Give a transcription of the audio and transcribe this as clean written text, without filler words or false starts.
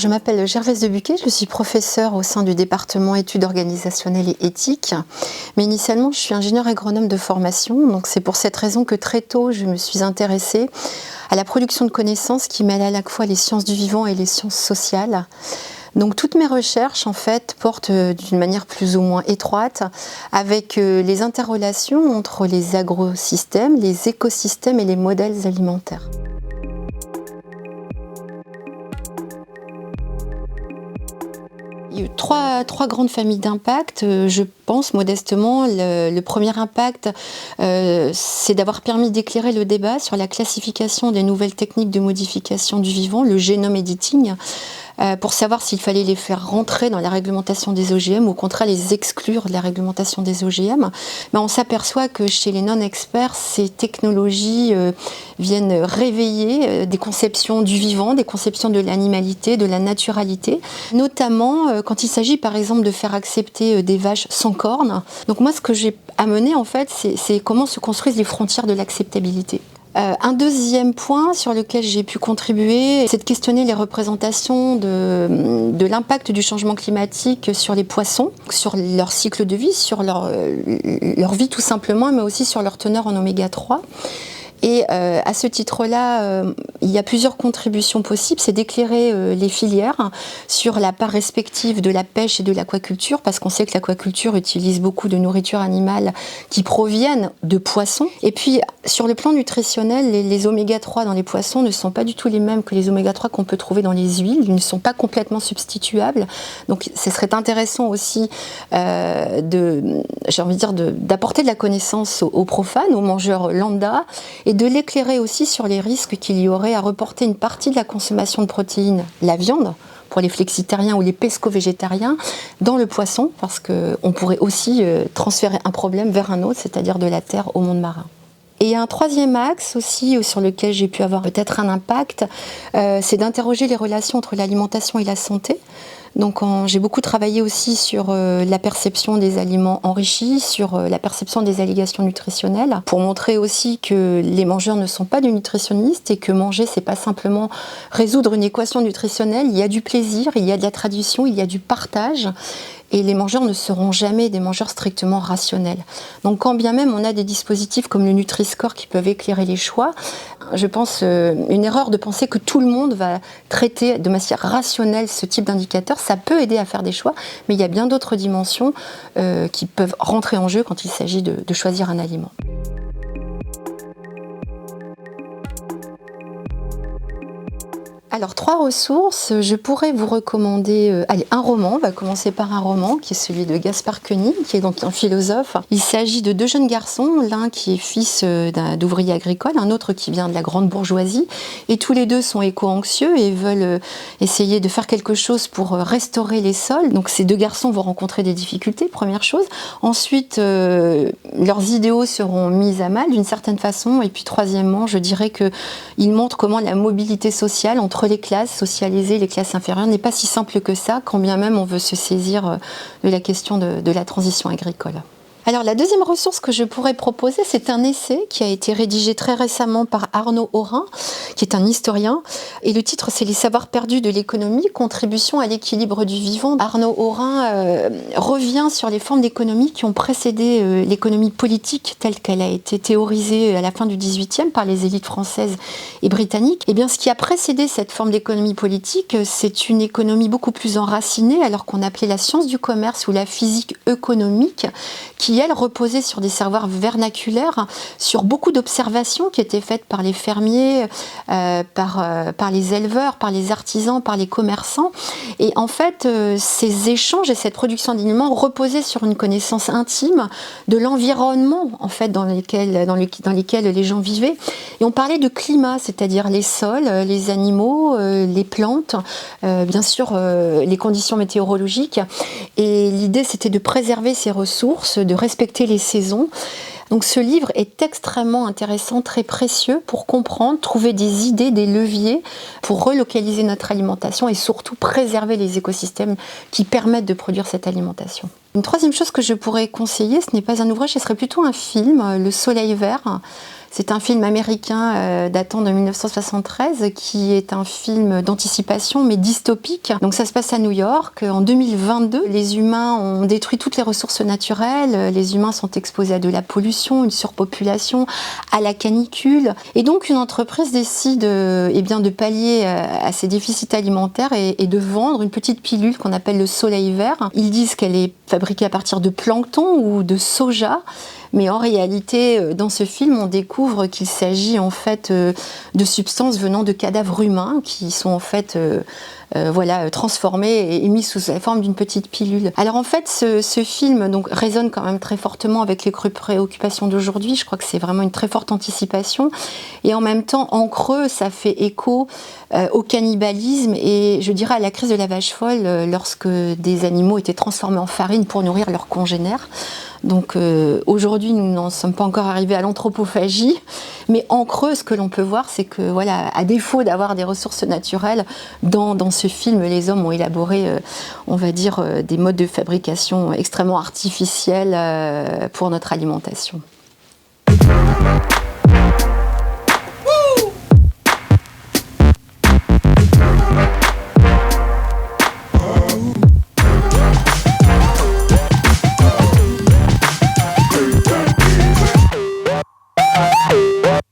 je m'appelle Gervaise Debuquet, je suis professeure au sein du département études organisationnelles et éthiques. Mais initialement, je suis ingénieure agronome de formation, donc c'est pour cette raison que très tôt, je me suis intéressée à la production de connaissances qui mêlent à la fois les sciences du vivant et les sciences sociales. Donc toutes mes recherches en fait portent d'une manière plus ou moins étroite avec les interrelations entre les agrosystèmes, les écosystèmes et les modèles alimentaires. Il y a eu trois grandes familles d'impact. Je pense modestement, le premier impact, c'est d'avoir permis d'éclairer le débat sur la classification des nouvelles techniques de modification du vivant, le génome editing, pour savoir s'il fallait les faire rentrer dans la réglementation des OGM ou au contraire les exclure de la réglementation des OGM. Mais on s'aperçoit que chez les non-experts, ces technologies viennent réveiller des conceptions du vivant, des conceptions de l'animalité, de la naturalité, notamment quand il s'agit par exemple de faire accepter des vaches sans cornes. Donc moi, ce que j'ai amené en fait, c'est comment se construisent les frontières de l'acceptabilité. Un deuxième point sur lequel j'ai pu contribuer, c'est de questionner les représentations de l'impact du changement climatique sur les poissons, sur leur cycle de vie, sur leur vie tout simplement, mais aussi sur leur teneur en oméga 3. Et à ce titre-là, il y a plusieurs contributions possibles. C'est d'éclairer les filières sur la part respective de la pêche et de l'aquaculture, parce qu'on sait que l'aquaculture utilise beaucoup de nourriture animale qui proviennent de poissons. Et puis, sur le plan nutritionnel, les oméga 3 dans les poissons ne sont pas du tout les mêmes que les oméga 3 qu'on peut trouver dans les huiles. Ils ne sont pas complètement substituables. Donc, ce serait intéressant aussi d'apporter de la connaissance aux profanes, aux mangeurs lambda, et de l'éclairer aussi sur les risques qu'il y aurait à reporter une partie de la consommation de protéines, la viande, pour les flexitariens ou les pesco-végétariens, dans le poisson, parce qu'on pourrait aussi transférer un problème vers un autre, c'est-à-dire de la terre au monde marin. Et un troisième axe aussi sur lequel j'ai pu avoir peut-être un impact, c'est d'interroger les relations entre l'alimentation et la santé. Donc j'ai beaucoup travaillé aussi sur la perception des aliments enrichis, sur la perception des allégations nutritionnelles, pour montrer aussi que les mangeurs ne sont pas des nutritionnistes et que manger, c'est pas simplement résoudre une équation nutritionnelle. Il y a du plaisir, il y a de la tradition, il y a du partage. Et les mangeurs ne seront jamais des mangeurs strictement rationnels. Donc quand bien même on a des dispositifs comme le Nutri-Score qui peuvent éclairer les choix, je pense une erreur de penser que tout le monde va traiter de manière rationnelle ce type d'indicateur. Ça peut aider à faire des choix, mais il y a bien d'autres dimensions qui peuvent rentrer en jeu quand il s'agit de choisir un aliment. Alors, 3 ressources, je pourrais vous recommander un roman. On va commencer par un roman qui est celui de Gaspard Koenig, qui est donc un philosophe. Il s'agit de 2 jeunes garçons, l'un qui est fils d'ouvrier agricole, un autre qui vient de la grande bourgeoisie, et tous les deux sont éco-anxieux et veulent essayer de faire quelque chose pour restaurer les sols. Donc ces 2 garçons vont rencontrer des difficultés, première chose. Ensuite, leurs idéaux seront mis à mal d'une certaine façon. Et puis troisièmement, je dirais qu'ils montrent comment la mobilité sociale entre les classes, socialiser les classes inférieures, n'est pas si simple que ça, quand bien même on veut se saisir de la question de la transition agricole. Alors la deuxième ressource que je pourrais proposer, c'est un essai qui a été rédigé très récemment par Arnaud Aurin, qui est un historien, et le titre c'est « Les savoirs perdus de l'économie, contribution à l'équilibre du vivant ». Arnaud Aurin revient sur les formes d'économie qui ont précédé l'économie politique telle qu'elle a été théorisée à la fin du XVIIIe par les élites françaises et britanniques. Et bien ce qui a précédé cette forme d'économie politique, c'est une économie beaucoup plus enracinée, alors qu'on appelait la science du commerce ou la physique économique, qui elle reposait sur des savoirs vernaculaires, sur beaucoup d'observations qui étaient faites par les fermiers, par les éleveurs, par les artisans, par les commerçants. Et en fait, ces échanges et cette production d'aliments reposaient sur une connaissance intime de l'environnement en fait, dans lesquels les gens vivaient. Et on parlait de climat, c'est-à-dire les sols, les animaux, les plantes, bien sûr les conditions météorologiques. Et l'idée, c'était de préserver ces ressources, de respecter les saisons. Donc ce livre est extrêmement intéressant, très précieux pour comprendre, trouver des idées, des leviers pour relocaliser notre alimentation et surtout préserver les écosystèmes qui permettent de produire cette alimentation. Une troisième chose que je pourrais conseiller, ce n'est pas un ouvrage, ce serait plutôt un film, Le Soleil vert. C'est un film américain datant de 1973 qui est un film d'anticipation mais dystopique. Donc ça se passe à New York. En 2022, les humains ont détruit toutes les ressources naturelles. Les humains sont exposés à de la pollution, une surpopulation, à la canicule. Et donc une entreprise décide de pallier à ces déficits alimentaires et de vendre une petite pilule qu'on appelle le Soleil vert. Ils disent qu'elle est fabriquée à partir de plancton ou de soja. Mais en réalité, dans ce film, on découvre qu'il s'agit en fait de substances venant de cadavres humains qui sont en fait transformés et mis sous la forme d'une petite pilule. Alors en fait, ce film donc résonne quand même très fortement avec les préoccupations d'aujourd'hui. Je crois que c'est vraiment une très forte anticipation. Et en même temps, en creux, ça fait écho au cannibalisme et je dirais à la crise de la vache folle lorsque des animaux étaient transformés en farine pour nourrir leurs congénères. Donc aujourd'hui, nous n'en sommes pas encore arrivés à l'anthropophagie, mais en creux, ce que l'on peut voir, c'est que voilà, à défaut d'avoir des ressources naturelles, dans ce film, les hommes ont élaboré, des modes de fabrication extrêmement artificiels pour notre alimentation.